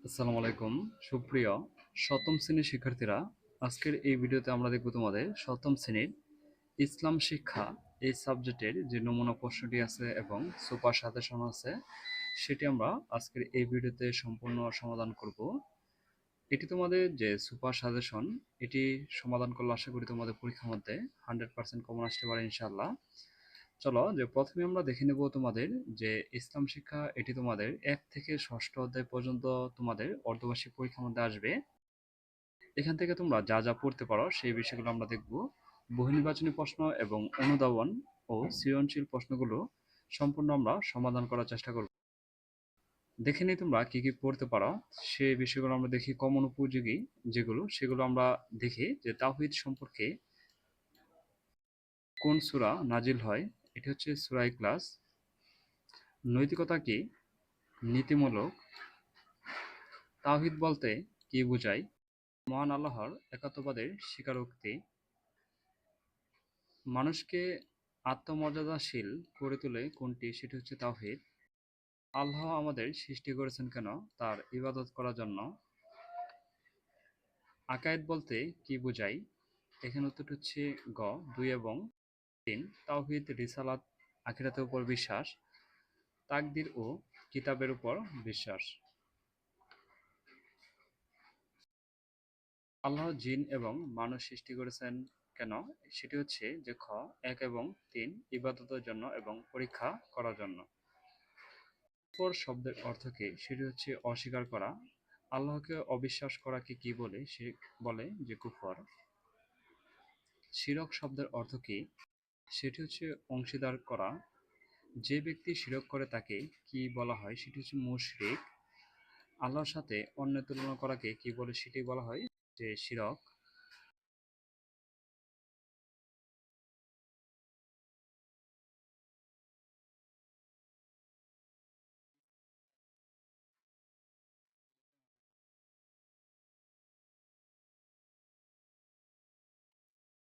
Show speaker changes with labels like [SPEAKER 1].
[SPEAKER 1] আসসালামু আলাইকুম। সুপ্রিয় সপ্তম শ্রেণীর শিক্ষার্থীরা, আজকের এই ভিডিওতে আমরা দেখব তোমাদের সপ্তম শ্রেণীর ইসলাম শিক্ষা এই সাবজেক্টের যে নমুনা প্রশ্নটি আছে এবং সুপার সাজেশন আছে সেটি আমরা আজকের এই ভিডিওতে সম্পূর্ণ সমাধান করব। এটি তোমাদের যে সুপার সাজেশন, এটি সমাধান করলে আশা করি তোমাদের পরীক্ষার মধ্যে 100% কমন আসতে পারে ইনশাআল্লাহ। চলো যে প্রথমে আমরা দেখে নেব তোমাদের যে ইসলাম শিক্ষা, এটি তোমাদের 1 থেকে ষষ্ঠ অধ্যায় পর্যন্ত তোমাদের অর্ধবার্ষিক পরীক্ষার মধ্যে আসবে। এখান থেকে তোমরা যা যা পড়তে পারো সেই বিষয়গুলো আমরা দেখব। বহুনির্বাচনী প্রশ্ন এবং অনুধাবন ও সৃজনশীল প্রশ্নগুলো সম্পূর্ণ আমরা সমাধান করার চেষ্টা করব। দেখে নিই তোমরা কি কি পড়তে পারো সেই বিষয়গুলো আমরা দেখি। কমন উপযোগী যেগুলো সেগুলো আমরা দেখি যে তাওহীদ সম্পর্কে কোন সূরা নাজিল হয়। এটি হচ্ছে সূরা ইখলাস। নৈতিকতা কি? নীতিমূলক। তাওহীদ বলতে কি বোঝায়? মহান আল্লাহর একাত্মবাদের স্বীকারোক্তি। মানুষকে আত্মমর্যাদাশীল করে তোলে কোনটি? সেটি হচ্ছে তাওহীদ। আল্লাহ আমাদের সৃষ্টি করেছেন কেন? তার ইবাদত করার জন্য। আকায়েদ বলতে কি বোঝায়? এখানে উত্তরটি হচ্ছে গ, 2 এবং 3। তাওহীদ, রিসালাত, আখিরাতের উপর বিশ্বাস। তাকদীর ও কিতাবের উপর বিশ্বাস। আল্লাহ জিন এবং মানুষ সৃষ্টি করেছেন কেন? সেটি হচ্ছে যে খ, 1 এবং 3 ইবাদতের জন্য এবং পরীক্ষা করার জন্য। কুফর শব্দের অর্থ কি? সেটি হচ্ছে অস্বীকার করা। আল্লাহকে অবিশ্বাস করাকে কি বলে? সে বলে যে কুফর। শিরক শব্দের অর্থ কি? সেটি হচ্ছে অংশীদার করা। যে ব্যক্তি শিরক করে তাকে কি বলা হয়? সেটি হচ্ছে মুশরিক। আল্লাহর সাথে অন্যের তুলনা করাকে কি বলে? সেটি বলা হয় যে শিরক।